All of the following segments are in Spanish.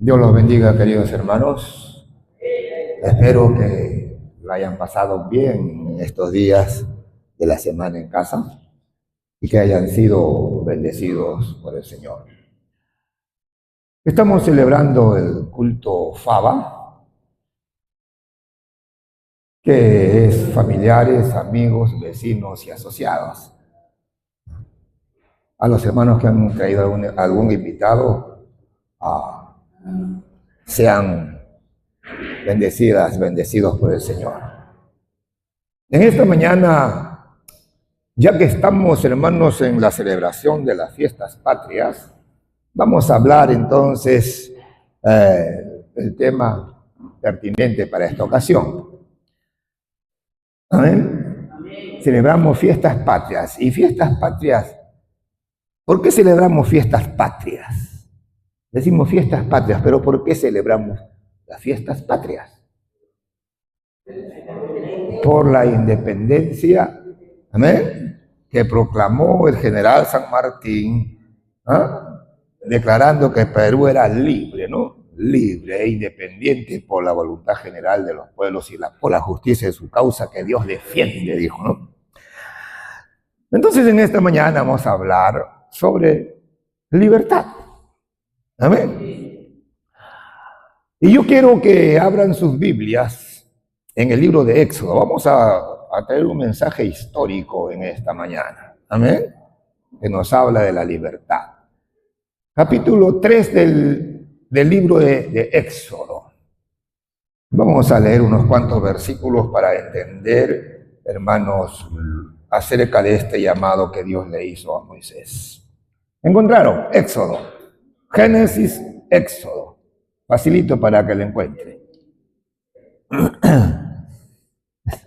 Dios los bendiga, queridos hermanos. Espero que lo hayan pasado bien en estos días de la semana en casa y que hayan sido bendecidos por el Señor. Estamos celebrando el culto Faba, que es familiares, amigos, vecinos y asociados. A los hermanos que han traído algún invitado, sean bendecidos por el Señor. En esta mañana, ya que estamos, hermanos, en la celebración de las fiestas patrias, vamos a hablar entonces el tema pertinente para esta ocasión. ¿Amén? Celebramos fiestas patrias. ¿Y fiestas patrias? ¿Por qué celebramos fiestas patrias? Decimos fiestas patrias, pero ¿por qué celebramos las fiestas patrias? Por la independencia, amén, que proclamó el general San Martín, declarando que Perú era libre, ¿no? Libre e independiente por la voluntad general de los pueblos y por la justicia de su causa que Dios defiende, dijo, ¿no? Entonces en esta mañana vamos a hablar sobre libertad. Amén. Y yo quiero que abran sus Biblias en el libro de Éxodo. Vamos a traer un mensaje histórico en esta mañana. Amén. Que nos habla de la libertad. Capítulo 3 del libro de Éxodo. Vamos a leer unos cuantos versículos para entender, hermanos, acerca de este llamado que Dios le hizo a Moisés. ¿Encontraron? Éxodo. Génesis, Éxodo. Facilito para que lo encuentren.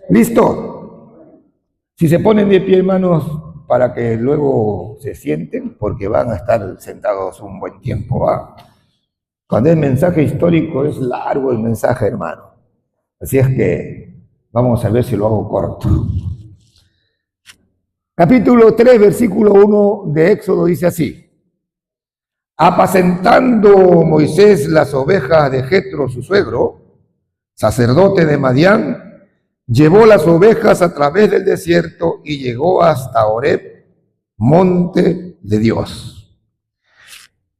¿Listo? Si se ponen de pie, hermanos, para que luego se sienten, porque van a estar sentados un buen tiempo, ¿va? Cuando el mensaje histórico es largo el mensaje, hermano. Así es que vamos a ver si lo hago corto. Capítulo 3, versículo 1 de Éxodo dice así: apacentando Moisés las ovejas de Jetro, su suegro, sacerdote de Madián, llevó las ovejas a través del desierto y llegó hasta Horeb, monte de Dios.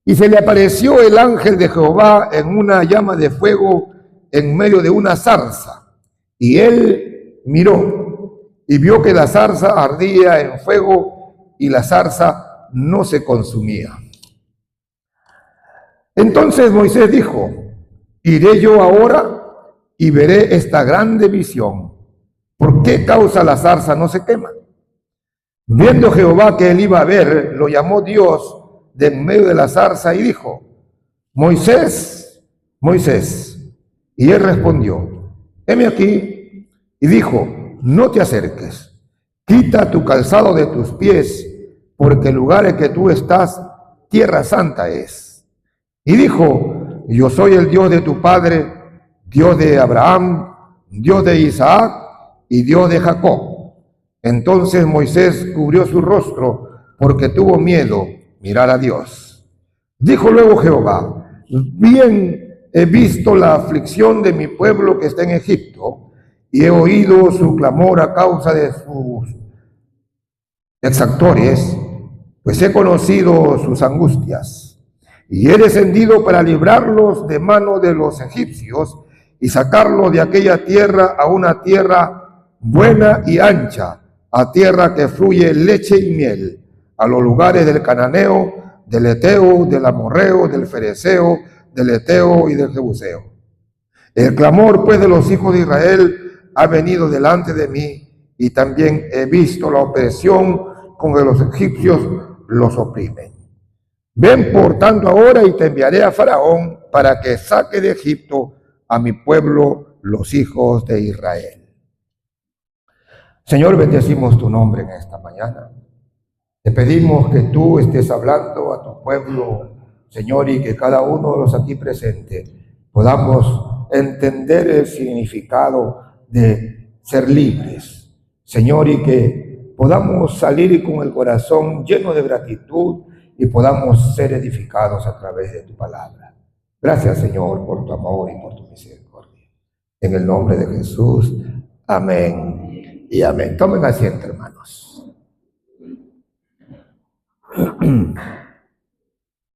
Y se le apareció el ángel de Jehová en una llama de fuego en medio de una zarza. Y él miró y vio que la zarza ardía en fuego y la zarza no se consumía. Entonces Moisés dijo: iré yo ahora y veré esta grande visión. ¿Por qué causa la zarza no se quema? Viendo Jehová que él iba a ver, lo llamó Dios de en medio de la zarza y dijo: Moisés, Moisés. Y él respondió: heme aquí. Y dijo: no te acerques, quita tu calzado de tus pies, porque el lugar en que tú estás, tierra santa es. Y dijo: yo soy el Dios de tu padre, Dios de Abraham, Dios de Isaac y Dios de Jacob. Entonces Moisés cubrió su rostro porque tuvo miedo mirar a Dios. Dijo luego Jehová: bien he visto la aflicción de mi pueblo que está en Egipto, y he oído su clamor a causa de sus exactores, pues he conocido sus angustias. Y he descendido para librarlos de mano de los egipcios y sacarlos de aquella tierra a una tierra buena y ancha, a tierra que fluye leche y miel, a los lugares del cananeo, del eteo, del amorreo, del fereceo, del eteo y del jebuseo. El clamor pues de los hijos de Israel ha venido delante de mí, y también he visto la opresión con que los egipcios los oprimen. Ven por tanto ahora y te enviaré a Faraón para que saque de Egipto a mi pueblo, los hijos de Israel. Señor, bendecimos tu nombre en esta mañana. Te pedimos que tú estés hablando a tu pueblo, Señor, y que cada uno de los aquí presentes podamos entender el significado de ser libres, Señor, y que podamos salir con el corazón lleno de gratitud y podamos ser edificados a través de tu palabra. Gracias, Señor, por tu amor y por tu misericordia. En el nombre de Jesús, amén y amén. Tomen asiento, hermanos.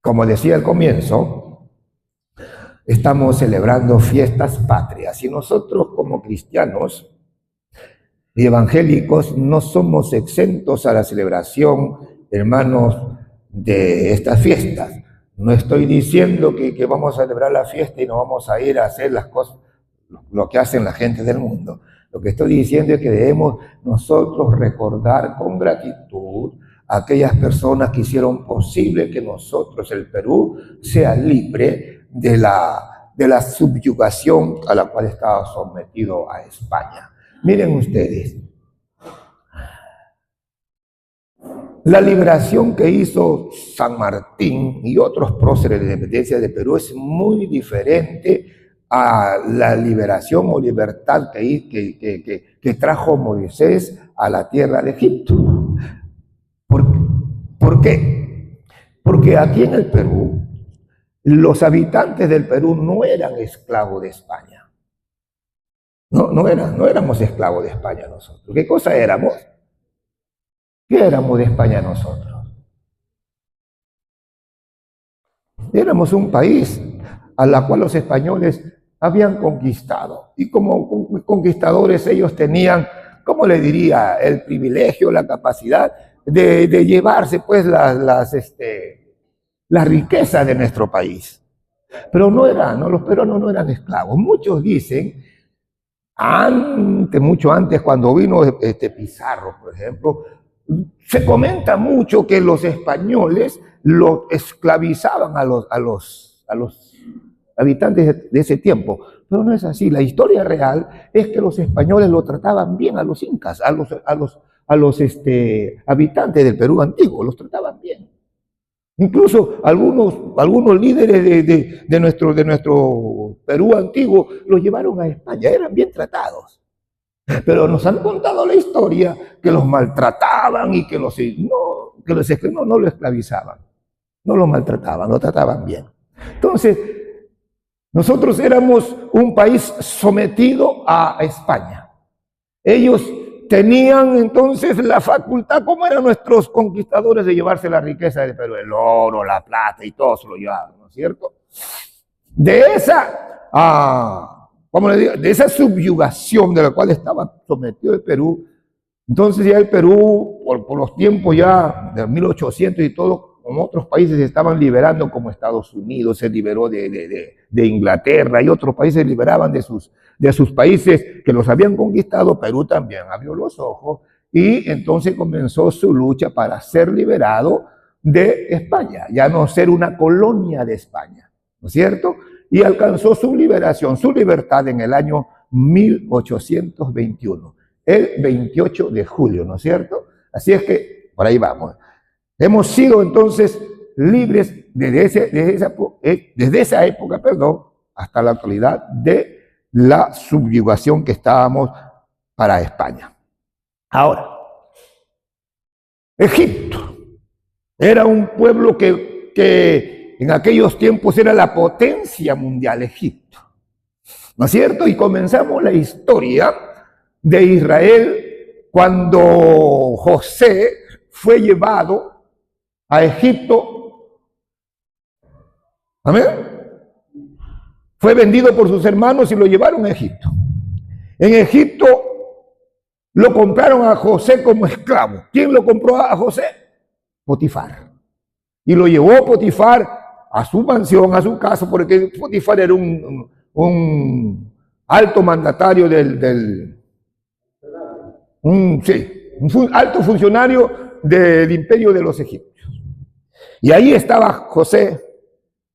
Como decía al comienzo, estamos celebrando fiestas patrias y nosotros como cristianos y evangélicos no somos exentos a la celebración, hermanos, de estas fiestas. No estoy diciendo que vamos a celebrar la fiesta y no vamos a ir a hacer las cosas, lo que hacen la gente del mundo. Lo que estoy diciendo es que debemos nosotros recordar con gratitud a aquellas personas que hicieron posible que nosotros, el Perú, sea libre de la subyugación a la cual estaba sometido a España. Miren ustedes, la liberación que hizo San Martín y otros próceres de la independencia de Perú es muy diferente a la liberación o libertad que trajo Moisés a la tierra de Egipto. ¿Por qué? Porque aquí en el Perú, los habitantes del Perú no eran esclavos de España. No éramos esclavos de España nosotros. ¿Qué cosa éramos? ¿Qué éramos de España nosotros? Éramos un país a la cual los españoles habían conquistado. Y como conquistadores ellos tenían, ¿cómo le diría?, el privilegio, la capacidad de llevarse pues las riquezas de nuestro país. Pero los peruanos no eran esclavos. Muchos dicen, mucho antes, cuando vino Pizarro, por ejemplo, se comenta mucho que los españoles lo esclavizaban a los habitantes de ese tiempo, pero no es así. La historia real es que los españoles lo trataban bien a los incas, a los habitantes del Perú antiguo, los trataban bien. Incluso algunos líderes de nuestro Perú antiguo los llevaron a España, eran bien tratados. Pero nos han contado la historia que los maltrataban y que los esclavos no lo esclavizaban, no lo maltrataban, lo trataban bien. Entonces, nosotros éramos un país sometido a España. Ellos tenían entonces la facultad, como eran nuestros conquistadores, de llevarse la riqueza del Perú, el oro, la plata y todo se lo llevaban, ¿no es cierto? De esa subyugación de la cual estaba sometido el Perú, entonces ya el Perú, por los tiempos ya de 1800 y todo, como otros países se estaban liberando, como Estados Unidos se liberó de Inglaterra y otros países se liberaban de sus países que los habían conquistado. Perú también abrió los ojos y entonces comenzó su lucha para ser liberado de España, ya no ser una colonia de España, ¿no es cierto? Y alcanzó su liberación, su libertad en el año 1821, el 28 de julio, ¿no es cierto? Así es que por ahí vamos. Hemos sido entonces libres desde esa época, hasta la actualidad, de la subyugación que estábamos para España. Ahora, Egipto era un pueblo que en aquellos tiempos era la potencia mundial, Egipto, ¿no es cierto? Y comenzamos la historia de Israel cuando José fue llevado a Egipto. ¿Amén? Fue vendido por sus hermanos y lo llevaron a Egipto. En Egipto lo compraron a José como esclavo. ¿Quién lo compró a José? Potifar. Y lo llevó Potifar a su mansión, a su casa, porque Potifar era un alto mandatario un alto funcionario del imperio de los egipcios. Y ahí estaba José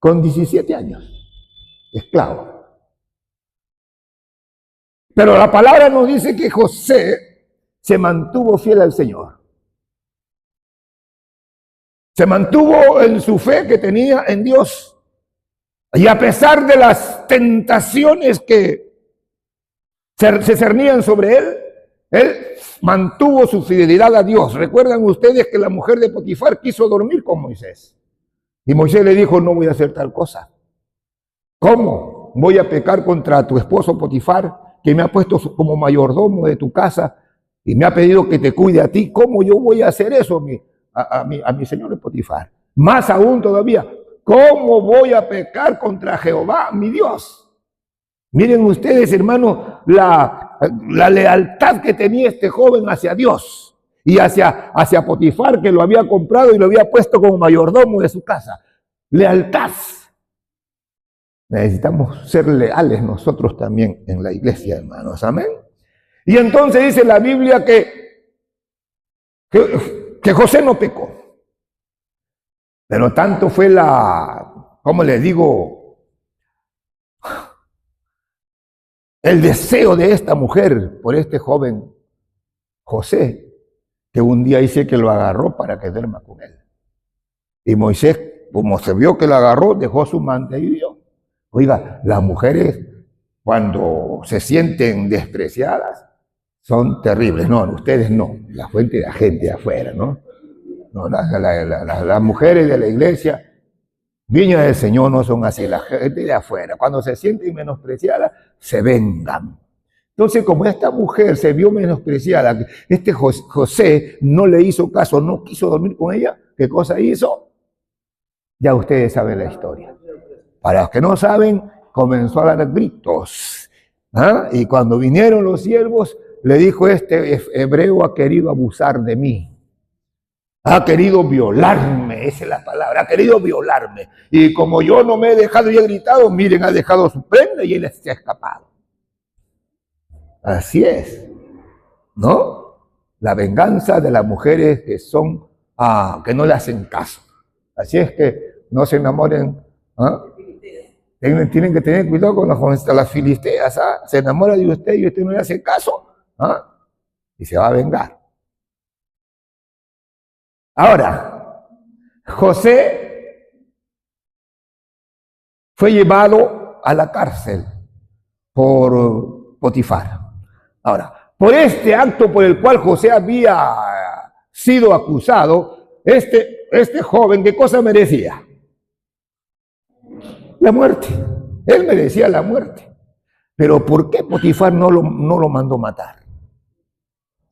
con 17 años, esclavo. Pero la palabra nos dice que José se mantuvo fiel al Señor. Se mantuvo en su fe que tenía en Dios. Y a pesar de las tentaciones que se cernían sobre él mantuvo su fidelidad a Dios. Recuerdan ustedes que la mujer de Potifar quiso dormir con Moisés. Y Moisés le dijo, no voy a hacer tal cosa. ¿Cómo voy a pecar contra tu esposo Potifar, que me ha puesto como mayordomo de tu casa y me ha pedido que te cuide a ti? ¿Cómo yo voy a hacer eso a mi señor Potifar? Más aún todavía, ¿cómo voy a pecar contra Jehová, mi Dios? Miren ustedes, hermanos, la lealtad que tenía este joven hacia Dios y hacia Potifar, que lo había comprado y lo había puesto como mayordomo de su casa. Lealtad. Necesitamos ser leales nosotros también en la iglesia, hermanos. Amén. Y entonces dice la Biblia que José no pecó. Pero tanto fue ¿cómo le digo? El deseo de esta mujer por este joven José, que un día dice que lo agarró para que duerma con él. Y Moisés, como se vio que lo agarró, dejó su manta y huyó. Oiga, las mujeres cuando se sienten despreciadas son terribles. No, ustedes no, la fuente de la gente de afuera, ¿no? No, las mujeres de la iglesia, Viña del Señor, no son así. La gente de afuera, cuando se sienten menospreciadas, se vengan. Entonces, como esta mujer se vio menospreciada, este José no le hizo caso, no quiso dormir con ella, ¿qué cosa hizo? Ya ustedes saben la historia. Para los que no saben, comenzó a dar gritos. ¿Ah? Y cuando vinieron los siervos, le dijo: este hebreo ha querido abusar de mí. Ha querido violarme, esa es la palabra, ha querido violarme. Y como yo no me he dejado y he gritado, miren, ha dejado su prenda y él se ha escapado. Así es, ¿no? La venganza de las mujeres que son, que no le hacen caso. Así es que no se enamoren, ¿ah? Tienen que tener cuidado con las filisteas, ¿ah? Se enamora de usted y usted no le hace caso, ¿ah? Y se va a vengar. Ahora, José fue llevado a la cárcel por Potifar. Ahora, por este acto por el cual José había sido acusado, este joven, ¿qué cosa merecía? La muerte. Él merecía la muerte. Pero ¿por qué Potifar no lo mandó matar?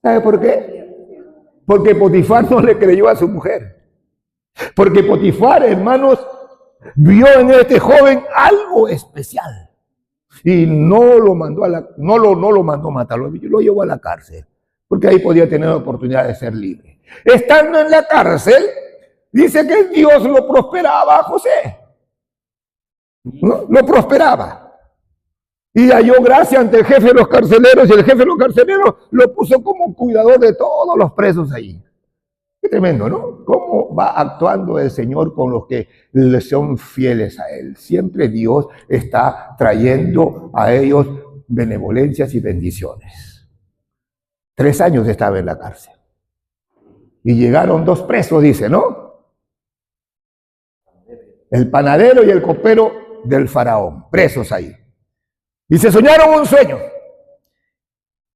¿Sabe por qué? Porque Potifar no le creyó a su mujer. Porque Potifar, hermanos, vio en este joven algo especial. Y no lo mandó no lo mandó matar, lo llevó a la cárcel. Porque ahí podía tener la oportunidad de ser libre. Estando en la cárcel, dice que Dios lo prosperaba a José. ¿No? Lo prosperaba. Y halló gracia ante el jefe de los carceleros, y el jefe de los carceleros lo puso como cuidador de todos los presos allí. Qué tremendo, ¿no? Cómo va actuando el Señor con los que le son fieles a Él. Siempre Dios está trayendo a ellos benevolencias y bendiciones. 3 años estaba en la cárcel. Y llegaron 2 presos, dice, ¿no? El panadero y el copero del faraón, presos ahí. Y se soñaron un sueño.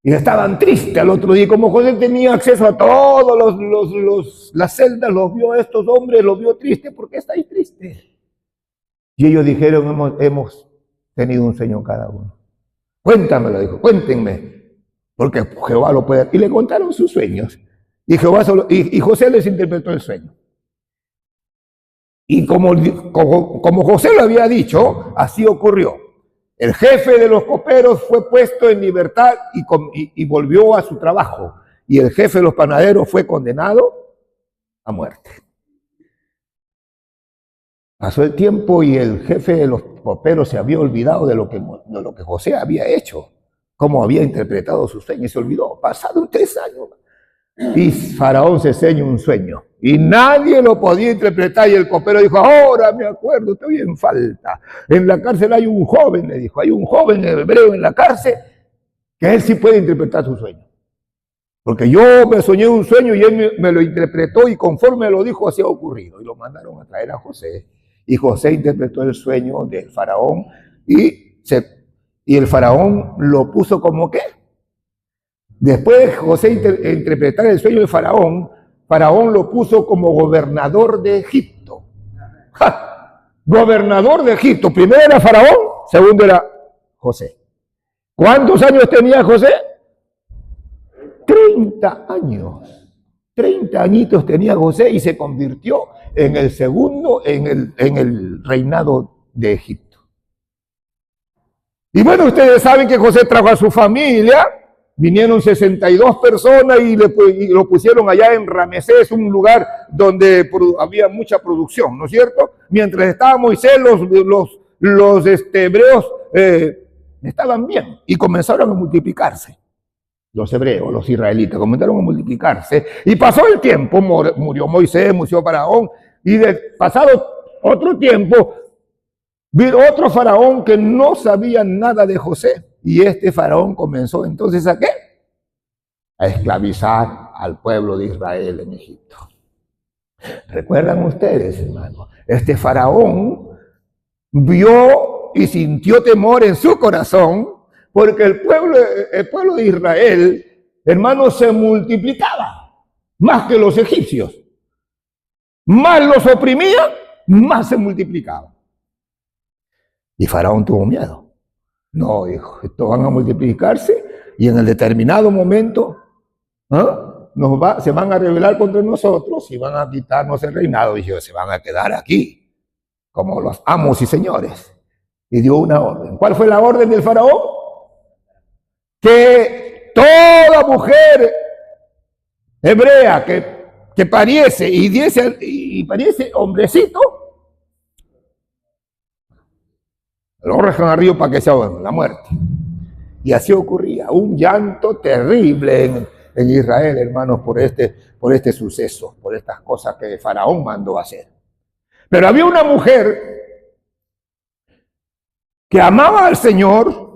Y estaban tristes al otro día. Como José tenía acceso a todos las celdas, los vio a estos hombres, los vio tristes. ¿Por qué estáis tristes? Y ellos dijeron: hemos tenido un sueño cada uno. Cuéntamelo, dijo, cuéntenme, porque Jehová lo puede. Y le contaron sus sueños. Y José les interpretó el sueño. Y como José lo había dicho, así ocurrió. El jefe de los coperos fue puesto en libertad y volvió a su trabajo. Y el jefe de los panaderos fue condenado a muerte. Pasó el tiempo y el jefe de los coperos se había olvidado de lo que José había hecho, cómo había interpretado su sueño, y se olvidó. Pasaron 3 años. Y Faraón se enseñó un sueño. Y nadie lo podía interpretar. Y el copero dijo: ahora me acuerdo, estoy en falta. En la cárcel hay un joven, le dijo. Hay un joven hebreo en la cárcel que él sí puede interpretar su sueño. Porque yo me soñé un sueño y él me lo interpretó y conforme lo dijo así ha ocurrido. Y lo mandaron a traer a José. Y José interpretó el sueño del faraón y el faraón lo puso como ¿qué? Después de José interpretar el sueño del faraón, Faraón lo puso como gobernador de Egipto. ¡Ja! gobernador de Egipto. Primero era Faraón, segundo era José. ¿Cuántos años tenía José? 30 años. 30 añitos tenía José y se convirtió en el segundo en el reinado de Egipto. Y bueno, ustedes saben que José trajo a su familia, vinieron 62 personas y lo pusieron allá en Ramesés, un lugar donde había mucha producción, ¿no es cierto? Mientras estaba Moisés, los hebreos estaban bien y comenzaron a multiplicarse. Los hebreos, los israelitas, comenzaron a multiplicarse. Y pasó el tiempo, murió Moisés, murió Faraón. Y pasado otro tiempo, vino otro faraón que no sabía nada de José. Y este faraón comenzó entonces ¿a qué? A esclavizar al pueblo de Israel en Egipto. ¿Recuerdan ustedes, hermano? Este faraón vio y sintió temor en su corazón porque el pueblo de Israel, hermanos, se multiplicaba más que los egipcios. Más los oprimían, más se multiplicaban. Y Faraón tuvo miedo. No, dijo, estos van a multiplicarse y en el determinado momento se van a rebelar contra nosotros y van a quitarnos el reinado. Y se van a quedar aquí como los amos y señores. Y dio una orden. ¿Cuál fue la orden del Faraón? Que toda mujer hebrea que pariese y pariese hombrecito, lo arrojan al río para que se ahoguen, la muerte. Y así ocurría, un llanto terrible en Israel, hermanos, por este suceso, por estas cosas que Faraón mandó hacer. Pero había una mujer que amaba al Señor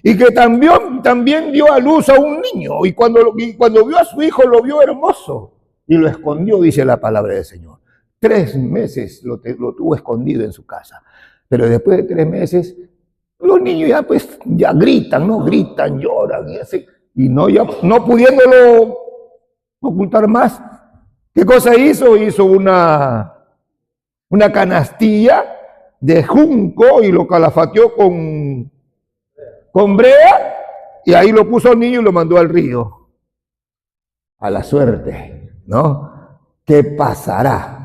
y que también dio a luz a un niño. Y cuando vio a su hijo, lo vio hermoso. Y lo escondió, dice la palabra del Señor. 3 meses lo tuvo escondido en su casa. Pero después de 3 meses, los niños ya gritan, ¿no? Gritan, lloran y así. Y no pudiéndolo ocultar más. ¿Qué cosa hizo? Hizo una canastilla de junco y lo calafateó con brea, y ahí lo puso al niño y lo mandó al río. A la suerte, ¿no? ¿Qué pasará?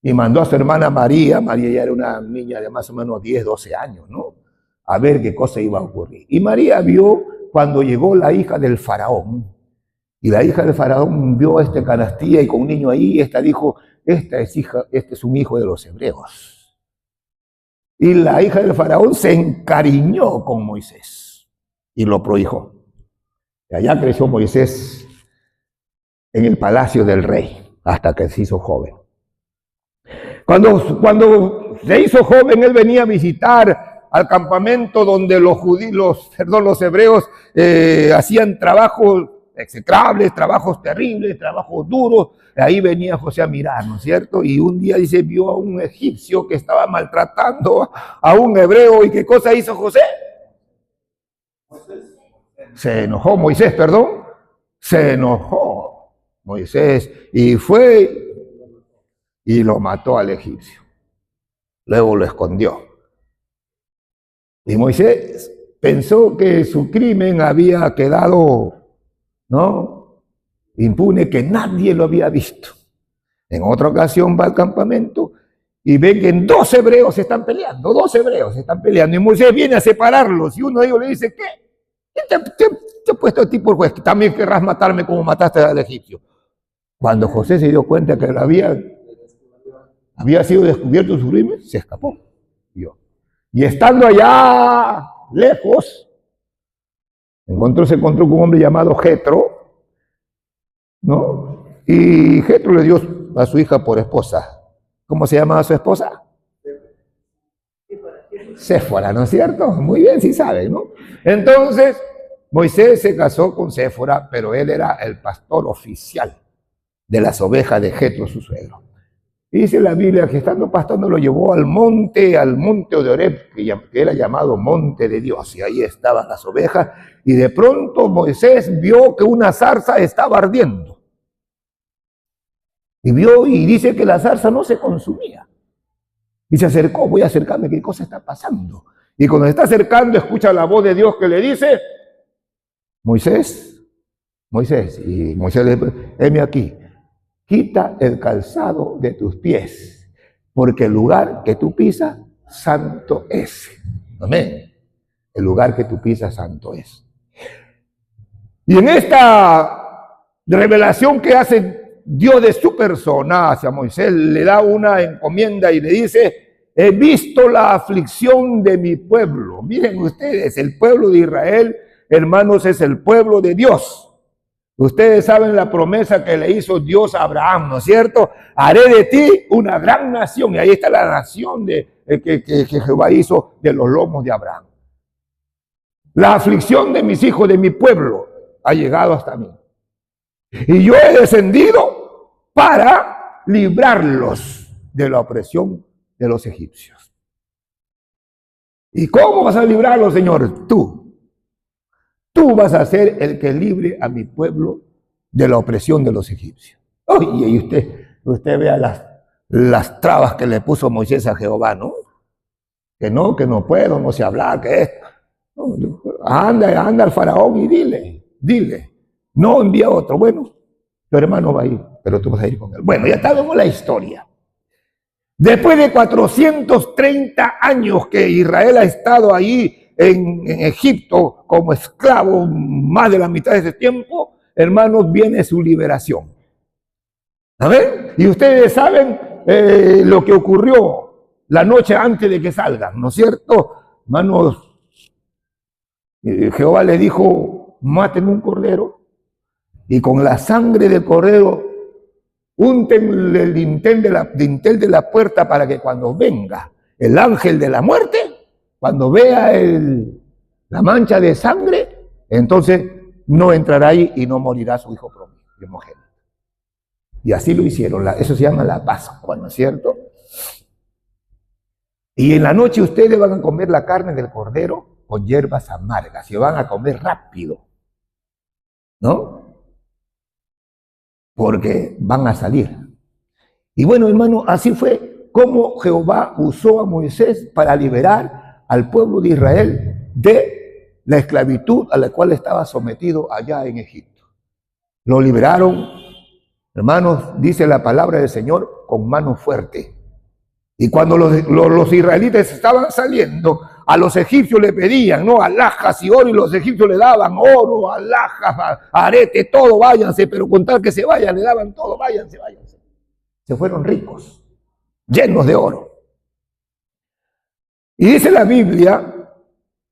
Y mandó a su hermana María ya era una niña de más o menos 10, 12 años, ¿no? A ver qué cosa iba a ocurrir. Y María vio cuando llegó la hija del faraón, y la hija del faraón vio esta canastilla y con un niño ahí, esta dijo, este es un hijo de los hebreos. Y la hija del faraón se encariñó con Moisés y lo prohijó. Y allá creció Moisés en el palacio del rey hasta que se hizo joven. Cuando se hizo joven, él venía a visitar al campamento donde los hebreos hacían trabajos execrables, trabajos terribles, trabajos duros. Ahí venía José a mirar, ¿no es cierto? Y un día dice, vio a un egipcio que estaba maltratando a un hebreo. ¿Y qué cosa hizo José? Se enojó Moisés, perdón. Se enojó Moisés y fue y lo mató al egipcio. Luego lo escondió. Y Moisés pensó que su crimen había quedado, ¿no?, impune, que nadie lo había visto. En otra ocasión va al campamento y ve que 2 hebreos se están peleando, 2 hebreos se están peleando, y Moisés viene a separarlos, y uno de ellos le dice, ¿qué? ¿Quién te ha puesto a ti por juez? ¿También querrás matarme como mataste al egipcio? Cuando José se dio cuenta que había sido descubierto su crimen, se escapó. Y estando allá lejos, se encontró con un hombre llamado Jetro, ¿no? Y Jetro le dio a su hija por esposa. ¿Cómo se llamaba su esposa? Séfora, ¿no es cierto? Muy bien, sí saben, ¿no? Entonces, Moisés se casó con Séfora, pero él era el pastor oficial de las ovejas de Jetro, su suegro. Y dice la Biblia que estando pastando lo llevó al monte de Horeb, que era llamado monte de Dios, y ahí estaban las ovejas, y de pronto Moisés vio que una zarza estaba ardiendo. Y vio y dice que la zarza no se consumía. Y se acercó, voy a acercarme, ¿qué cosa está pasando? Y cuando se está acercando, escucha la voz de Dios que le dice, Moisés, Moisés, y Moisés le dice, heme aquí, quita el calzado de tus pies, porque el lugar que tú pisas, santo es. Amén. El lugar que tú pisas, santo es. Y en esta revelación que hace Dios de su persona hacia Moisés, le da una encomienda y le dice, he visto la aflicción de mi pueblo. Miren ustedes, el pueblo de Israel, hermanos, es el pueblo de Dios. Ustedes saben la promesa que le hizo Dios a Abraham, ¿no es cierto? Haré de ti una gran nación. Y ahí está la nación que Jehová hizo de los lomos de Abraham. La aflicción de mis hijos, de mi pueblo, ha llegado hasta mí. Y yo he descendido para librarlos de la opresión de los egipcios. ¿Y cómo vas a librarlos, Señor? Tú vas a ser el que libre a mi pueblo de la opresión de los egipcios. Oye, y usted vea las trabas que le puso Moisés a Jehová, ¿no? Que no puedo, no sé hablar, que esto. No, anda al faraón y dile. No envía otro. Bueno, tu hermano va a ir, pero tú vas a ir con él. Bueno, ya sabemos la historia. Después de 430 años que Israel ha estado ahí en Egipto como esclavo, más de la mitad de ese tiempo, hermanos, viene su liberación. ¿Amén? Y ustedes saben lo que ocurrió la noche antes de que salgan, ¿no es cierto? Hermanos, Jehová le dijo, maten un cordero y con la sangre del cordero unten el dintel de la puerta para que cuando venga el ángel de la muerte, cuando vea la mancha de sangre, entonces no entrará ahí y no morirá su hijo primogénito. Y así lo hicieron. Eso se llama la Pascua, ¿no es cierto? Y en la noche ustedes van a comer la carne del cordero con hierbas amargas. Y van a comer rápido, ¿no? Porque van a salir. Y bueno, hermano, así fue como Jehová usó a Moisés para liberar al pueblo de Israel de la esclavitud a la cual estaba sometido allá en Egipto. Lo liberaron, hermanos, dice la palabra del Señor, con mano fuerte. Y cuando los israelitas estaban saliendo, a los egipcios le pedían, ¿no? Alhajas y oro, y los egipcios le daban oro, alhajas, arete, todo, váyanse, pero con tal que se vayan, le daban todo, váyanse. Se fueron ricos, llenos de oro. Y dice la Biblia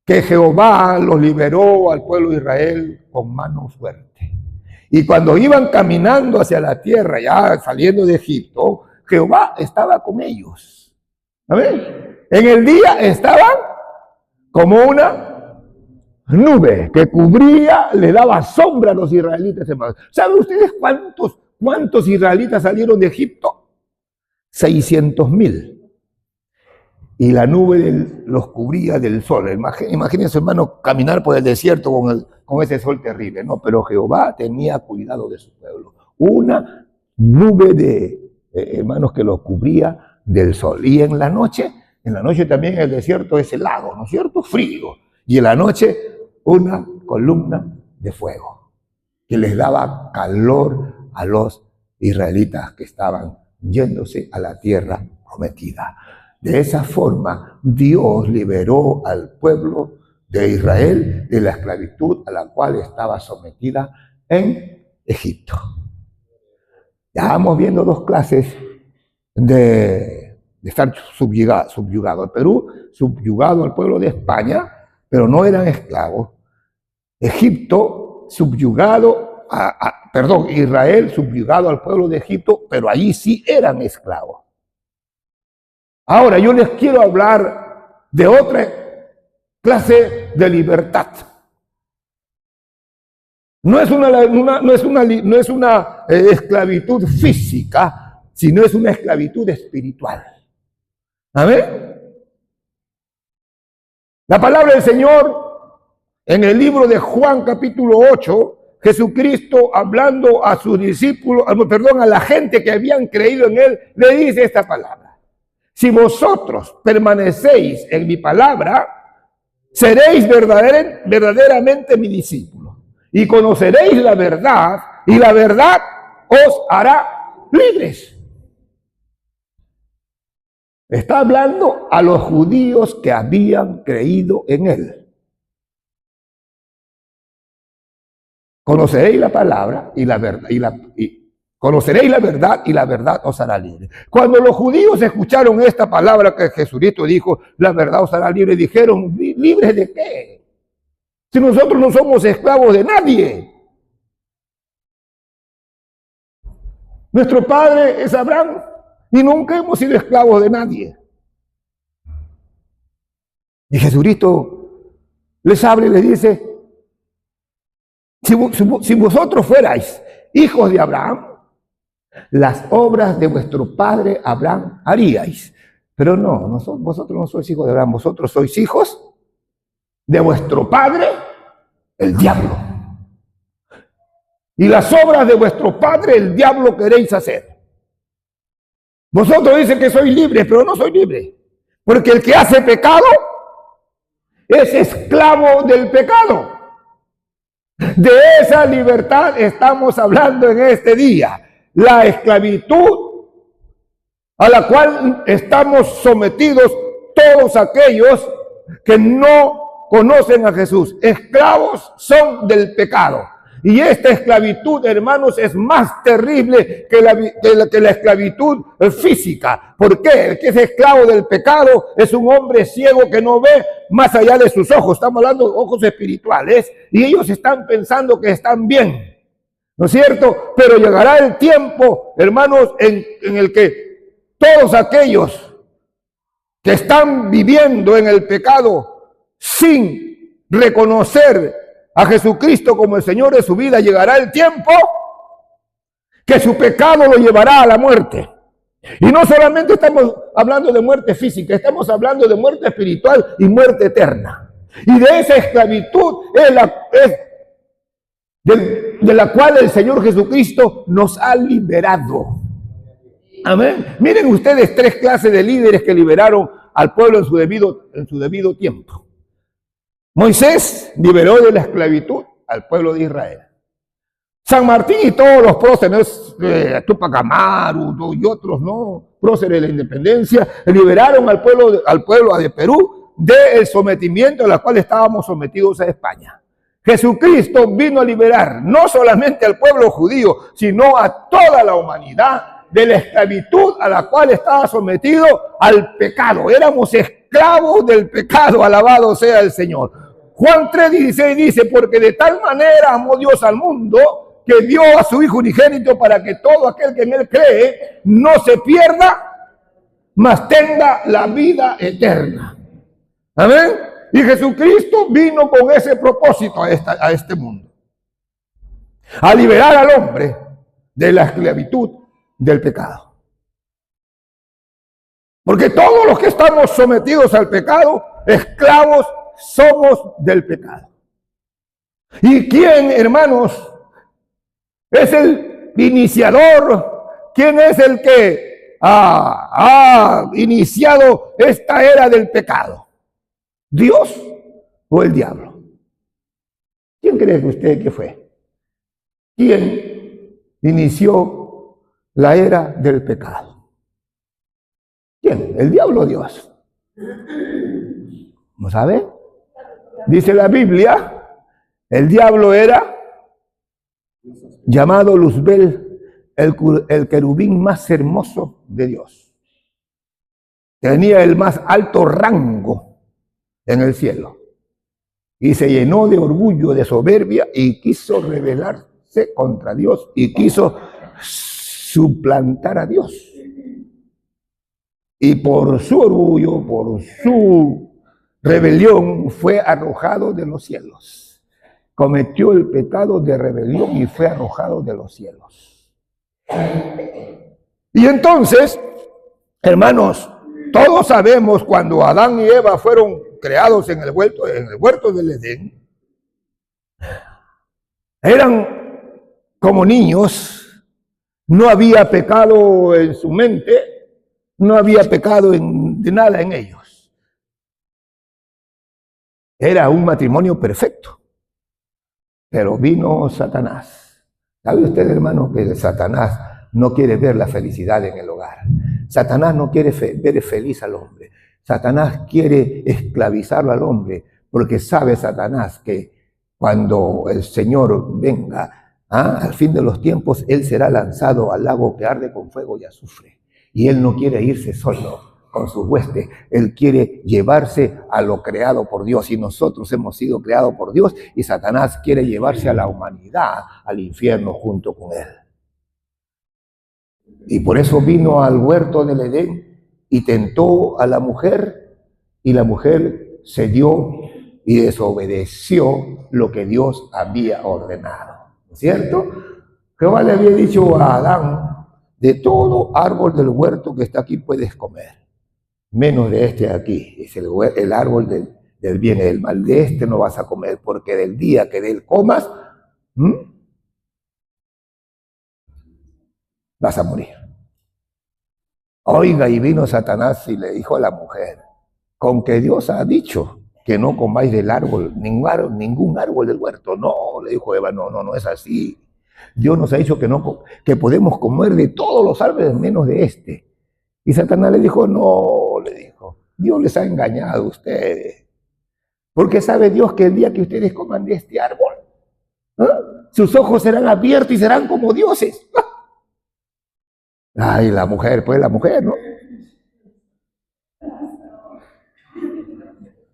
que Jehová los liberó al pueblo de Israel con mano fuerte. Y cuando iban caminando hacia la tierra, ya saliendo de Egipto, Jehová estaba con ellos. ¿Amén? En el día estaban como una nube que cubría, le daba sombra a los israelitas, hermanos. ¿Saben ustedes cuántos israelitas salieron de Egipto? 600,000. Y la nube los cubría del sol. Imagínense, hermano, caminar por el desierto con ese sol terrible. No, pero Jehová tenía cuidado de su pueblo. Una nube de hermanos que los cubría del sol. Y en la noche también el desierto es helado, ¿no es cierto? Frío. Y en la noche una columna de fuego que les daba calor a los israelitas que estaban yéndose a la tierra prometida. De esa forma, Dios liberó al pueblo de Israel de la esclavitud a la cual estaba sometida en Egipto. Ya vamos viendo dos clases de estar subyugado. El Perú, subyugado al pueblo de España, pero no eran esclavos. Egipto, subyugado, Israel, subyugado al pueblo de Egipto, pero allí sí eran esclavos. Ahora, yo les quiero hablar de otra clase de libertad. No es una esclavitud física, sino es una esclavitud espiritual. ¿Amén? La palabra del Señor en el libro de Juan capítulo 8, Jesucristo hablando a sus discípulos, a la gente que habían creído en Él, le dice esta palabra. si vosotros permanecéis en mi palabra, seréis verdaderamente mi discípulo y conoceréis la verdad y la verdad os hará libres. Está hablando a los judíos que habían creído en él. Conoceréis la palabra y la verdad, conoceréis la verdad y la verdad os hará libre. Cuando los judíos escucharon esta palabra que Jesucristo dijo, la verdad os hará libre, dijeron, ¿libres de qué? Si nosotros no somos esclavos de nadie. Nuestro padre es Abraham y nunca hemos sido esclavos de nadie. Y Jesucristo les habla y les dice, si vosotros fuerais hijos de Abraham, las obras de vuestro padre Abraham haríais. Pero no, vosotros no sois hijos de Abraham, vosotros sois hijos de vuestro padre, el diablo. Y las obras de vuestro padre, el diablo, queréis hacer. Vosotros dicen que sois libres, pero no soy libre. Porque el que hace pecado es esclavo del pecado. De esa libertad estamos hablando en este día. La esclavitud a la cual estamos sometidos todos aquellos que no conocen a Jesús. Esclavos son del pecado. Y esta esclavitud, hermanos, es más terrible que la esclavitud física. ¿Por qué? El que es esclavo del pecado es un hombre ciego que no ve más allá de sus ojos. Estamos hablando de ojos espirituales. Y ellos están pensando que están bien. ¿No es cierto? Pero llegará el tiempo, hermanos, en el que todos aquellos que están viviendo en el pecado sin reconocer a Jesucristo como el Señor de su vida, llegará el tiempo que su pecado lo llevará a la muerte. Y no solamente estamos hablando de muerte física, estamos hablando de muerte espiritual y muerte eterna. Y de esa esclavitud de la cual el Señor Jesucristo nos ha liberado. Amén. Miren ustedes 3 clases de líderes que liberaron al pueblo en su debido tiempo. Moisés liberó de la esclavitud al pueblo de Israel. San Martín y todos los próceres, Tupac Amaru y otros, ¿no?, próceres de la independencia, liberaron al pueblo de Perú del sometimiento al cual estábamos sometidos a España. Jesucristo vino a liberar no solamente al pueblo judío, sino a toda la humanidad de la esclavitud a la cual estaba sometido al pecado. Éramos esclavos del pecado, alabado sea el Señor. Juan 3:16 dice, porque de tal manera amó Dios al mundo, que dio a su Hijo unigénito para que todo aquel que en él cree no se pierda, mas tenga la vida eterna. Amén. Y Jesucristo vino con ese propósito a este mundo. A liberar al hombre de la esclavitud del pecado. Porque todos los que estamos sometidos al pecado, esclavos somos del pecado. ¿Y quién, hermanos, es el iniciador? ¿Quién es el que ha iniciado esta era del pecado? ¿Dios o el diablo? ¿Quién cree que usted que fue? ¿Quién inició la era del pecado? ¿Quién? ¿El diablo o Dios? ¿No sabe? Dice la Biblia, el diablo era llamado Luzbel, el querubín más hermoso de Dios. Tenía el más alto rango en el cielo. Y se llenó de orgullo, de soberbia, y quiso rebelarse contra Dios, y quiso suplantar a Dios. Y por su orgullo, por su rebelión, fue arrojado de los cielos. Cometió el pecado de rebelión y fue arrojado de los cielos. Y entonces, hermanos, todos sabemos cuando Adán y Eva fueron creados en el huerto del Edén, eran como niños, no había pecado en su mente, No había pecado de nada en ellos. Era un matrimonio perfecto. Pero vino Satanás. ¿Sabe usted, hermano, que Satanás no quiere ver la felicidad en el hogar? Satanás no quiere ver feliz al hombre. Satanás quiere esclavizarlo al hombre, porque sabe Satanás que cuando el Señor venga, al fin de los tiempos, Él será lanzado al lago que arde con fuego y azufre. Y Él no quiere irse solo con sus huestes. Él quiere llevarse a lo creado por Dios, y nosotros hemos sido creados por Dios, y Satanás quiere llevarse a la humanidad al infierno junto con Él. Y por eso vino al huerto del Edén y tentó a la mujer, y la mujer cedió y desobedeció lo que Dios había ordenado. ¿No es cierto? Jehová le había dicho a Adán: de todo árbol del huerto que está aquí puedes comer, menos de este aquí, es el árbol del bien y del mal. De este no vas a comer, porque del día que de él comas, vas a morir. Oiga, y vino Satanás y le dijo a la mujer: con que Dios ha dicho que no comáis del árbol, ningún árbol del huerto. No, le dijo Eva, no es así. Dios nos ha dicho que podemos comer de todos los árboles menos de este. Y Satanás le dijo: no, le dijo, Dios les ha engañado a ustedes. Porque sabe Dios que el día que ustedes coman de este árbol, sus ojos serán abiertos y serán como dioses. Ay, la mujer, ¿no?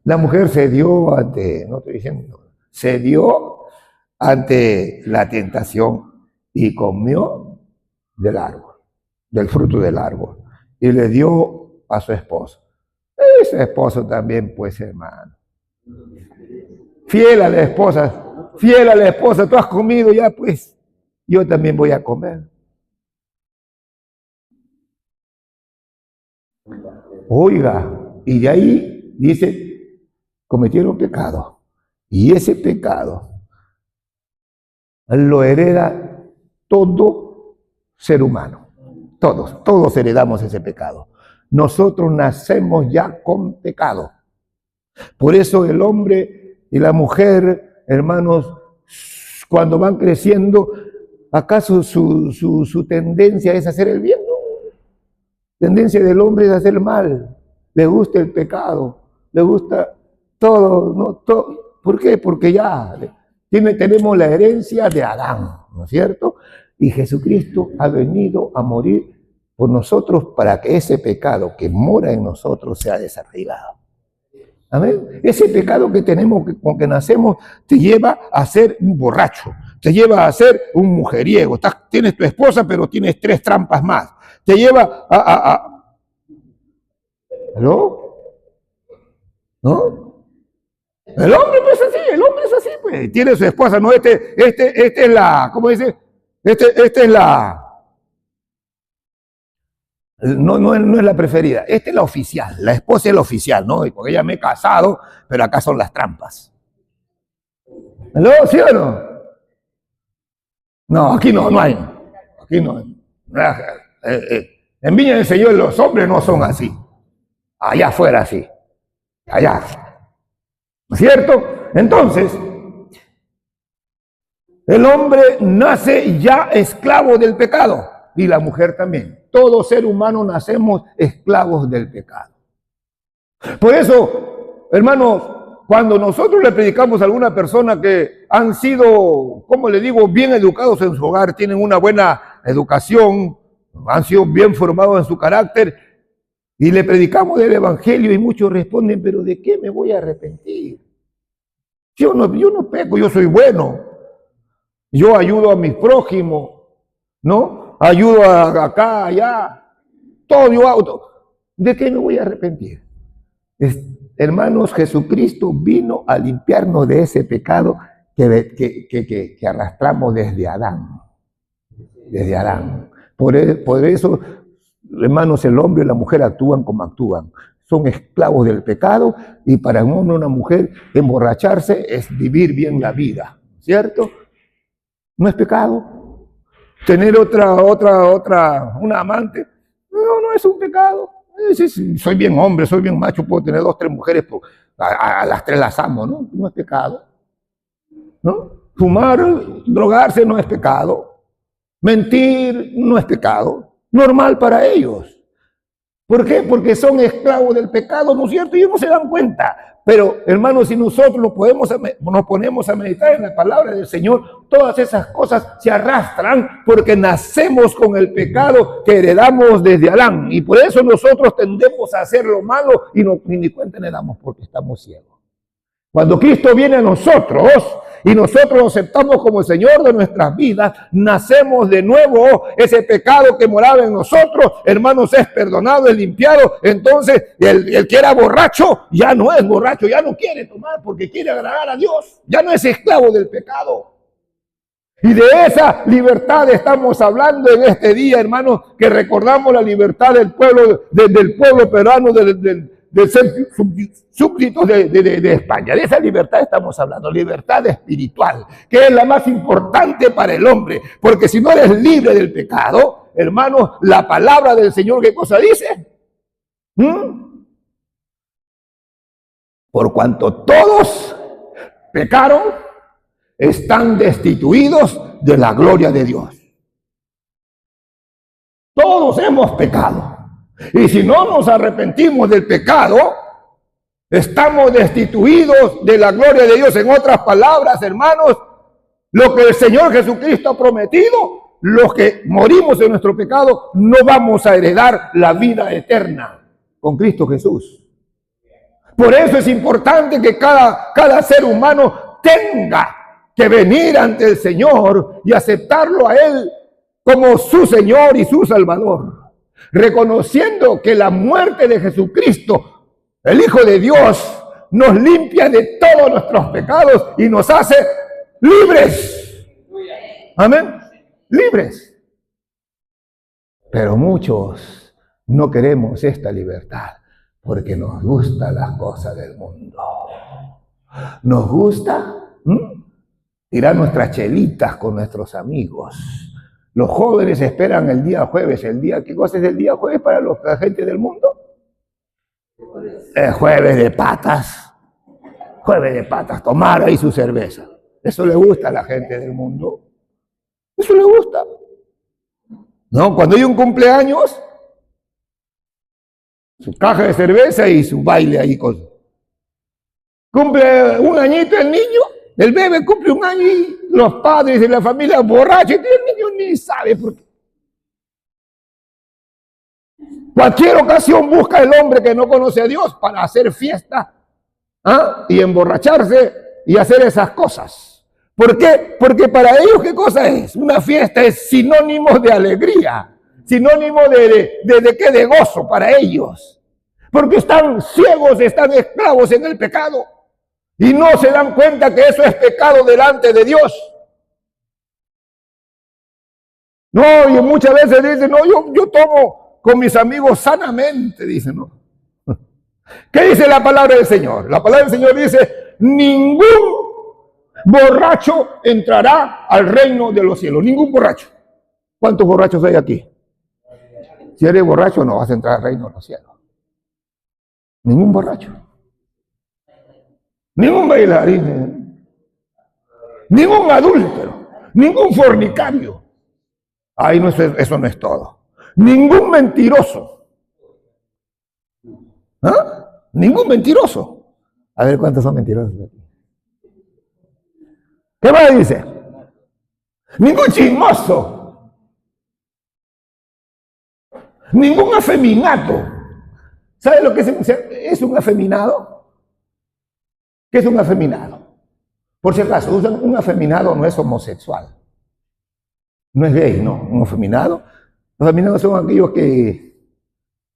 La mujer cedió ante, no estoy diciendo, cedió ante la tentación y comió del árbol, del fruto del árbol, y le dio a su esposo. Ese esposo también, pues, hermano, fiel a la esposa, tú has comido ya, pues, yo también voy a comer. Oiga, y de ahí dice, cometieron pecado, y ese pecado lo hereda todo ser humano. Todos heredamos ese pecado. Nosotros nacemos ya con pecado. Por eso el hombre y la mujer, hermanos, cuando van creciendo, ¿acaso su tendencia es hacer el bien? No. Tendencia del hombre es hacer mal. Le gusta el pecado, le gusta todo, ¿no? Todo. ¿Por qué? Porque ya tenemos la herencia de Adán, ¿no es cierto? Y Jesucristo ha venido a morir por nosotros para que ese pecado que mora en nosotros sea desarraigado. Amén. Ese pecado que tenemos, con que nacemos, te lleva a ser un borracho, te lleva a ser un mujeriego. Tienes tu esposa, pero tienes 3 trampas más. Te lleva ¿aló? ¿No? El hombre es así, pues. Tiene su esposa, no, este es la, ¿cómo dice? Este es la, no es la preferida, esta es la oficial, la esposa es la oficial, ¿no? Y porque ella me he casado, pero acá son las trampas. ¿Aló? ¿Sí o no? No, aquí no hay. Aquí no hay. En Viña del Señor los hombres no son así. Allá afuera sí. Allá. ¿No es cierto? Entonces, el hombre nace ya esclavo del pecado, y la mujer también. Todo ser humano nacemos esclavos del pecado. Por eso, hermanos, cuando nosotros le predicamos a alguna persona que han sido, como le digo, bien educados en su hogar, tienen una buena educación, han sido bien formados en su carácter, y le predicamos del evangelio, y muchos responden: pero ¿de qué me voy a arrepentir? Yo no peco, yo soy bueno. Yo ayudo a mis prójimos, ¿no? Ayudo acá, allá. Todo yo hago. ¿De qué me voy a arrepentir? Hermanos, Jesucristo vino a limpiarnos de ese pecado que arrastramos desde Adán. Desde Adán. Por eso, hermanos, el hombre y la mujer actúan como actúan. Son esclavos del pecado, y para un hombre o una mujer emborracharse es vivir bien la vida, ¿cierto? No es pecado. Tener una amante No, no es un pecado. Sí, sí, soy bien hombre, soy bien macho, puedo tener 2, 3 mujeres, pues, a las 3 las amo, ¿no? No es pecado, ¿no? Fumar, drogarse no es pecado. Mentir no es pecado. Normal para ellos. ¿Por qué? Porque son esclavos del pecado, ¿no es cierto? Y ellos no se dan cuenta. Pero, hermanos, si nosotros nos ponemos a meditar en la palabra del Señor, todas esas cosas se arrastran porque nacemos con el pecado que heredamos desde Adán. Y por eso nosotros tendemos a hacer lo malo y ni cuenta le damos porque estamos ciegos. Cuando Cristo viene a nosotros y nosotros lo aceptamos como el Señor de nuestras vidas, nacemos de nuevo. Ese pecado que moraba en nosotros, hermanos, es perdonado, es limpiado. Entonces, el que era borracho ya no es borracho, ya no quiere tomar porque quiere agradar a Dios. Ya no es esclavo del pecado. Y de esa libertad estamos hablando en este día, hermanos, que recordamos la libertad del pueblo, del pueblo peruano, de ser súbditos de España. De esa libertad estamos hablando, libertad espiritual, que es la más importante para el hombre, porque si no eres libre del pecado, hermanos, la palabra del Señor, ¿qué cosa dice? Por cuanto todos pecaron, están destituidos de la gloria de Dios. Todos hemos pecado. Y si no nos arrepentimos del pecado, estamos destituidos de la gloria de Dios. En otras palabras, hermanos, lo que el Señor Jesucristo ha prometido, los que morimos en nuestro pecado, no vamos a heredar la vida eterna con Cristo Jesús. Por eso es importante que cada ser humano tenga que venir ante el Señor y aceptarlo a Él como su Señor y su Salvador. Reconociendo que la muerte de Jesucristo, el Hijo de Dios, nos limpia de todos nuestros pecados y nos hace libres. Amén. Libres. Pero muchos no queremos esta libertad porque nos gustan las cosas del mundo. Nos gusta tirar nuestras chelitas con nuestros amigos. Los jóvenes esperan el día jueves. ¿Qué cosa es el día jueves para la gente del mundo? El jueves de patas. Jueves de patas, tomar ahí su cerveza. Eso le gusta a la gente del mundo. Eso le gusta. No, cuando hay un cumpleaños, su caja de cerveza y su baile ahí con. Cumple un añito el niño. El bebé cumple un año y los padres y la familia borrachos y el niño ni sabe por qué. Cualquier ocasión busca el hombre que no conoce a Dios para hacer fiesta y emborracharse y hacer esas cosas. ¿Por qué? Porque para ellos, ¿qué cosa es? Una fiesta es sinónimo de alegría, sinónimo de qué, de gozo para ellos. Porque están ciegos, están esclavos en el pecado. Y no se dan cuenta que eso es pecado delante de Dios. No, y muchas veces dicen, no, yo tomo con mis amigos sanamente, dicen, ¿no? ¿Qué dice la palabra del Señor? La palabra del Señor dice, ningún borracho entrará al reino de los cielos. Ningún borracho. ¿Cuántos borrachos hay aquí? Si eres borracho no vas a entrar al reino de los cielos. Ningún borracho. Ningún bailarín, ningún adúltero, ningún fornicario. Ay, no, eso no es todo. Ningún mentiroso. Ningún mentiroso. A ver cuántos son mentirosos aquí. ¿Qué más dice? Ningún chismoso. Ningún afeminado. ¿Sabe lo que es un afeminado? ¿Qué es un afeminado? Por si acaso, un afeminado no es homosexual. No es gay, ¿no? Un afeminado. Los afeminados son aquellos que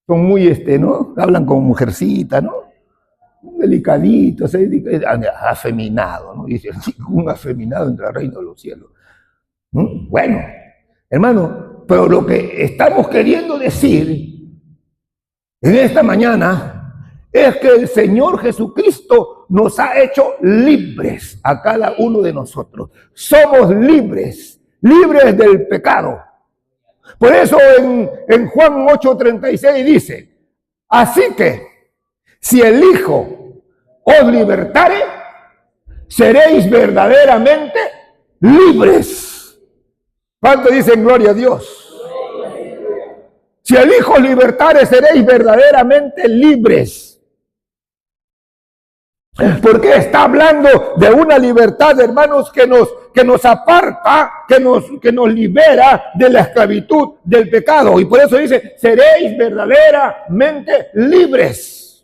son muy, ¿no? Hablan como mujercita, ¿no? Delicaditos, afeminado, ¿no? Dice, un afeminado entra al reino de los cielos. Bueno, hermano, pero lo que estamos queriendo decir en esta mañana es que el Señor Jesucristo nos ha hecho libres a cada uno de nosotros. Somos libres, libres del pecado. Por eso en Juan 8:36 dice, así que si el Hijo os libertare, seréis verdaderamente libres. ¿Cuánto dicen gloria a Dios? Si el Hijo os libertare, seréis verdaderamente libres. Porque está hablando de una libertad, hermanos, que nos aparta, que nos libera de la esclavitud del pecado. Y por eso dice, seréis verdaderamente libres.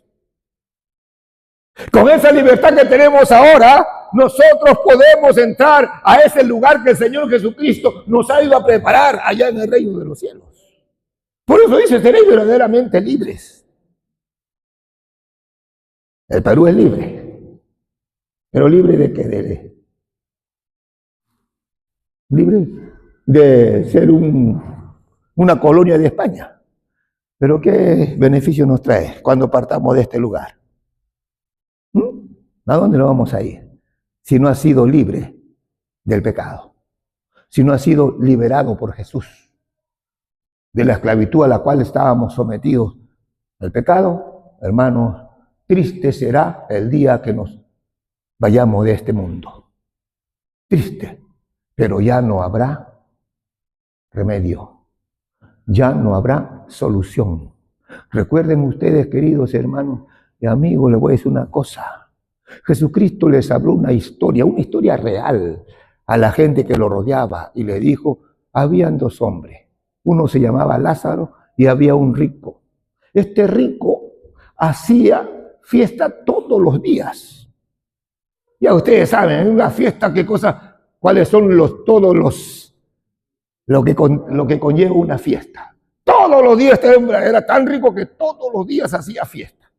Con esa libertad que tenemos ahora, nosotros podemos entrar a ese lugar que el Señor Jesucristo nos ha ido a preparar allá en el reino de los cielos. Por eso dice, seréis verdaderamente libres. El Perú es libre. ¿Pero libre de qué? Libre de ser una colonia de España. ¿Pero qué beneficio nos trae cuando partamos de este lugar? ¿A dónde nos vamos a ir? Si no ha sido libre del pecado. Si no ha sido liberado por Jesús. De la esclavitud a la cual estábamos sometidos al pecado, hermanos, triste será el día que nos vayamos de este mundo. Triste, pero ya no habrá remedio, ya no habrá solución. Recuerden ustedes, queridos hermanos y amigos, les voy a decir una cosa. Jesucristo les habló una historia real a la gente que lo rodeaba y le dijo, habían dos hombres, uno se llamaba Lázaro y había un rico. Este rico hacía fiesta todos los días. Ya ustedes saben, en una fiesta, cuáles son lo que conlleva una fiesta. Todos los días este hombre era tan rico que todos los días hacía fiesta.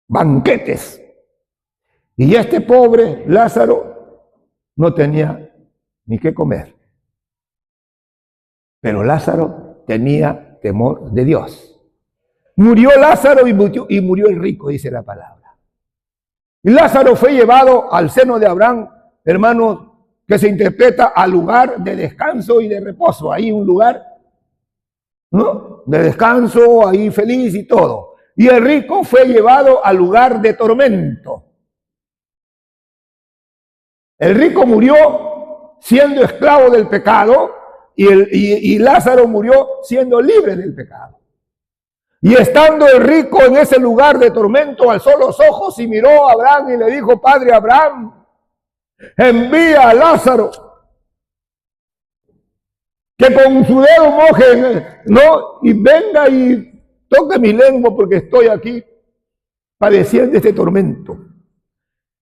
Banquetes. Y este pobre Lázaro no tenía ni qué comer. Pero Lázaro tenía temor de Dios. Murió Lázaro y murió el rico, dice la palabra. Y Lázaro fue llevado al seno de Abraham, hermanos, que se interpreta al lugar de descanso y de reposo. Ahí un lugar, ¿no?, de descanso, ahí feliz y todo. Y el rico fue llevado al lugar de tormento. El rico murió siendo esclavo del pecado y Lázaro murió siendo libre del pecado. Y estando el rico en ese lugar de tormento, alzó los ojos y miró a Abraham y le dijo, Padre Abraham, envía a Lázaro, que con su dedo moje, ¿no?, y venga y toque mi lengua porque estoy aquí padeciendo este tormento.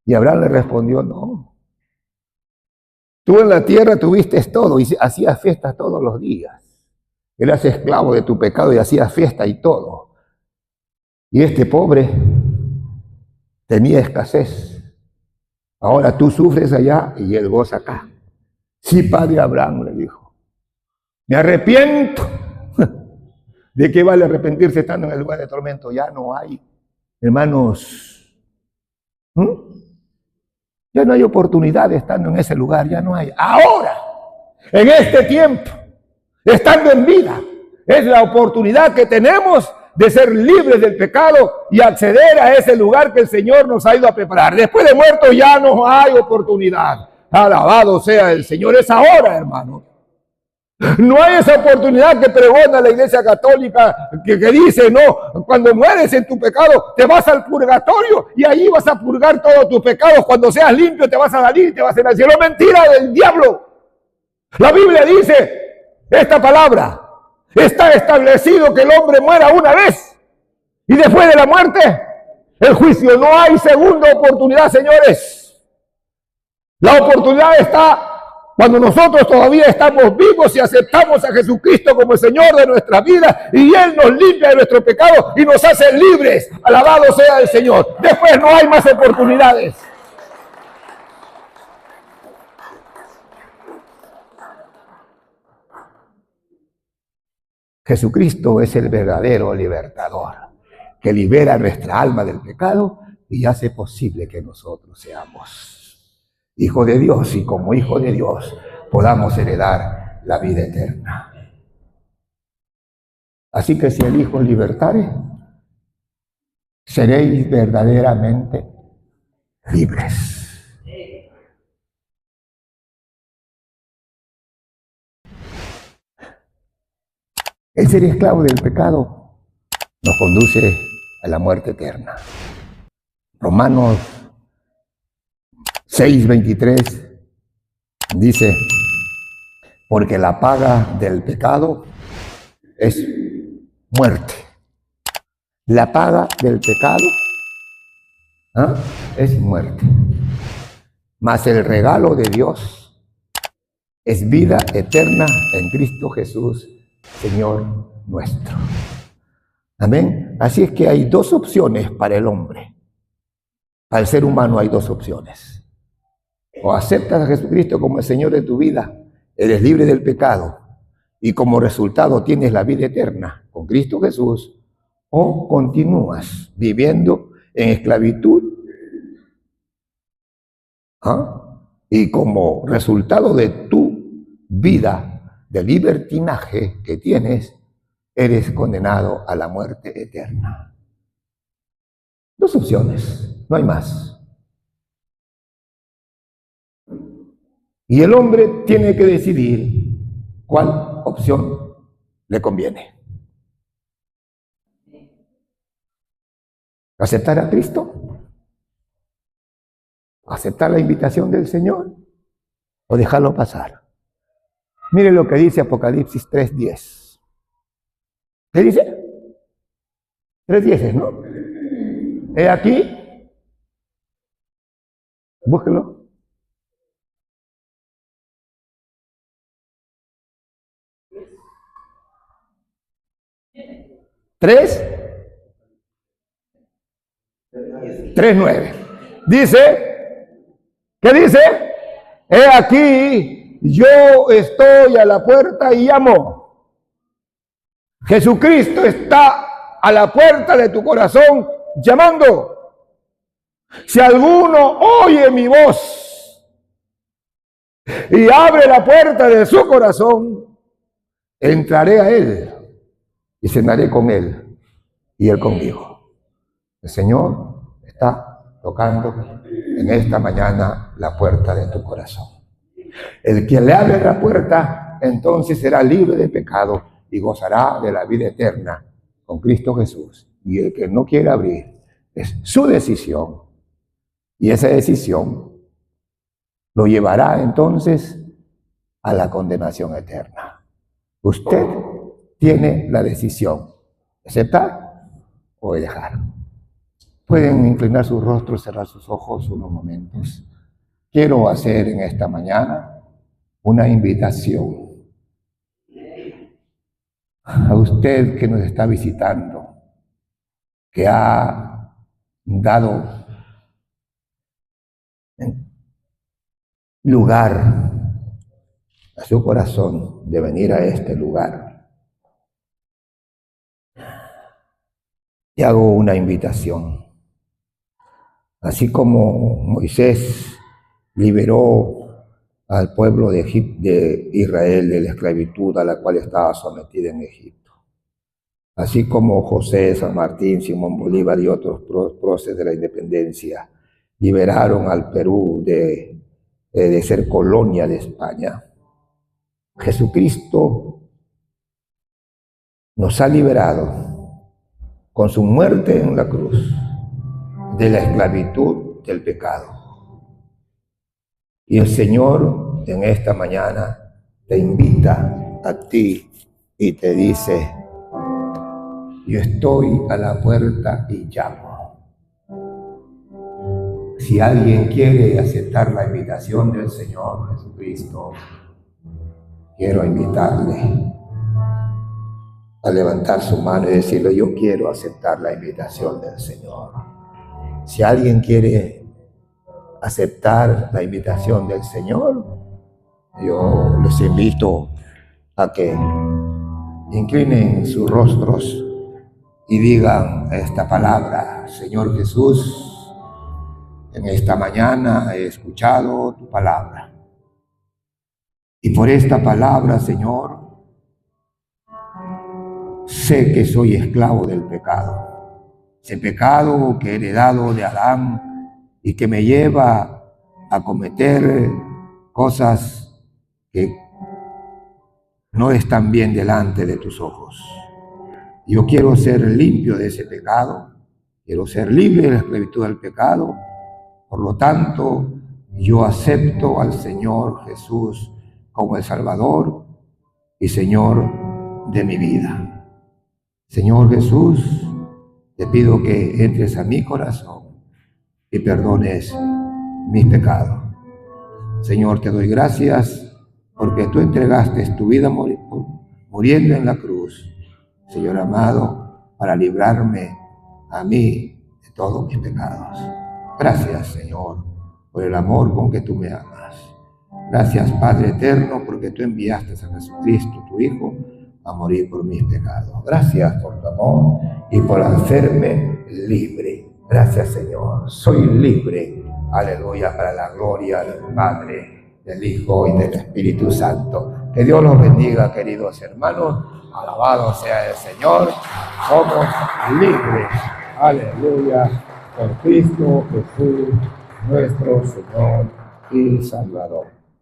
Y Abraham le respondió, no, tú en la tierra tuviste todo y hacías fiestas todos los días. Eras esclavo de tu pecado y hacías fiesta y todo. Y este pobre tenía escasez. Ahora tú sufres allá y él goza acá. Sí, padre Abraham, le dijo. Me arrepiento. ¿De qué vale arrepentirse estando en el lugar de tormento? Ya no hay, hermanos. Ya no hay oportunidad estando en ese lugar, ya no hay. Ahora, en este tiempo, estando en vida, es la oportunidad que tenemos de ser libres del pecado y acceder a ese lugar que el Señor nos ha ido a preparar. Después de muerto ya no hay oportunidad. Alabado sea el Señor. Es ahora, hermano. No hay esa oportunidad que pregona la Iglesia Católica que dice, no, cuando mueres en tu pecado te vas al purgatorio y ahí vas a purgar todos tus pecados. Cuando seas limpio te vas a salir y te vas a ir al cielo. Mentira del diablo. La Biblia dice esta palabra. Está establecido que el hombre muera una vez y después de la muerte el juicio. No hay segunda oportunidad, señores. La oportunidad está cuando nosotros todavía estamos vivos y aceptamos a Jesucristo como el Señor de nuestra vida y Él nos limpia de nuestro pecado y nos hace libres. Alabado sea el Señor. Después no hay más oportunidades. Jesucristo es el verdadero libertador que libera nuestra alma del pecado y hace posible que nosotros seamos hijos de Dios y como hijos de Dios podamos heredar la vida eterna. Así que si el Hijo os libertare, seréis verdaderamente libres. El ser esclavo del pecado nos conduce a la muerte eterna. Romanos 6:23 dice, porque la paga del pecado es muerte. La paga del pecado es muerte. Mas el regalo de Dios es vida eterna en Cristo Jesús, Señor nuestro. Amén. Así es que hay dos opciones para el hombre. Para el ser humano hay dos opciones. O aceptas a Jesucristo como el Señor de tu vida, eres libre del pecado y como resultado tienes la vida eterna con Cristo Jesús, o continúas viviendo en esclavitud. Y como resultado de tu vida de libertinaje que tienes, eres condenado a la muerte eterna. Dos opciones, no hay más. Y el hombre tiene que decidir cuál opción le conviene. ¿Aceptar a Cristo? ¿Aceptar la invitación del Señor? ¿O dejarlo pasar? Mire lo que dice Apocalipsis 3:10. ¿Qué dice? 3:10, ¿no? He aquí. Búsquelo. ¿3? 3:9. Dice, ¿qué dice? He aquí, yo estoy a la puerta y llamo. Jesucristo está a la puerta de tu corazón llamando. Si alguno oye mi voz y abre la puerta de su corazón, entraré a él y cenaré con él y él conmigo. El Señor está tocando en esta mañana la puerta de tu corazón. El que le abre la puerta, entonces será libre de pecado y gozará de la vida eterna con Cristo Jesús. Y el que no quiere abrir, es su decisión. Y esa decisión lo llevará entonces a la condenación eterna. Usted tiene la decisión de aceptar o de dejar. Pueden inclinar sus rostros, cerrar sus ojos unos momentos. Quiero hacer en esta mañana una invitación a usted que nos está visitando, que ha dado lugar a su corazón de venir a este lugar. Y hago una invitación. Así como Moisés liberó al pueblo de Israel de la esclavitud a la cual estaba sometida en Egipto. Así como José, San Martín, Simón Bolívar y otros próceres de la independencia liberaron al Perú de ser colonia de España. Jesucristo nos ha liberado con su muerte en la cruz de la esclavitud del pecado. Y el Señor en esta mañana te invita a ti y te dice, yo estoy a la puerta y llamo. Si alguien quiere aceptar la invitación del Señor Jesucristo, quiero invitarle a levantar su mano y decirle, yo quiero aceptar la invitación del Señor. Si alguien quiere aceptar la invitación del Señor, yo les invito a que inclinen sus rostros y digan esta palabra: Señor Jesús, en esta mañana he escuchado tu palabra. Y por esta palabra, Señor, sé que soy esclavo del pecado. Ese pecado que he heredado de Adán y que me lleva a cometer cosas que no están bien delante de tus ojos. Yo quiero ser limpio de ese pecado, quiero ser libre de la esclavitud del pecado. Por lo tanto, yo acepto al Señor Jesús como el Salvador y Señor de mi vida. Señor Jesús, te pido que entres a mi corazón y perdones mis pecados. Señor, te doy gracias porque tú entregaste tu vida muriendo en la cruz, Señor amado, para librarme a mí de todos mis pecados. Gracias, Señor, por el amor con que tú me amas. Gracias, Padre eterno, porque tú enviaste a Jesucristo, tu Hijo, a morir por mis pecados. Gracias por tu amor y por hacerme libre. Gracias, Señor. Soy libre. Aleluya, para la gloria del Padre, del Hijo y del Espíritu Santo. Que Dios los bendiga, queridos hermanos. Alabado sea el Señor. Somos libres. Aleluya. Por Cristo Jesús, nuestro Señor y Salvador.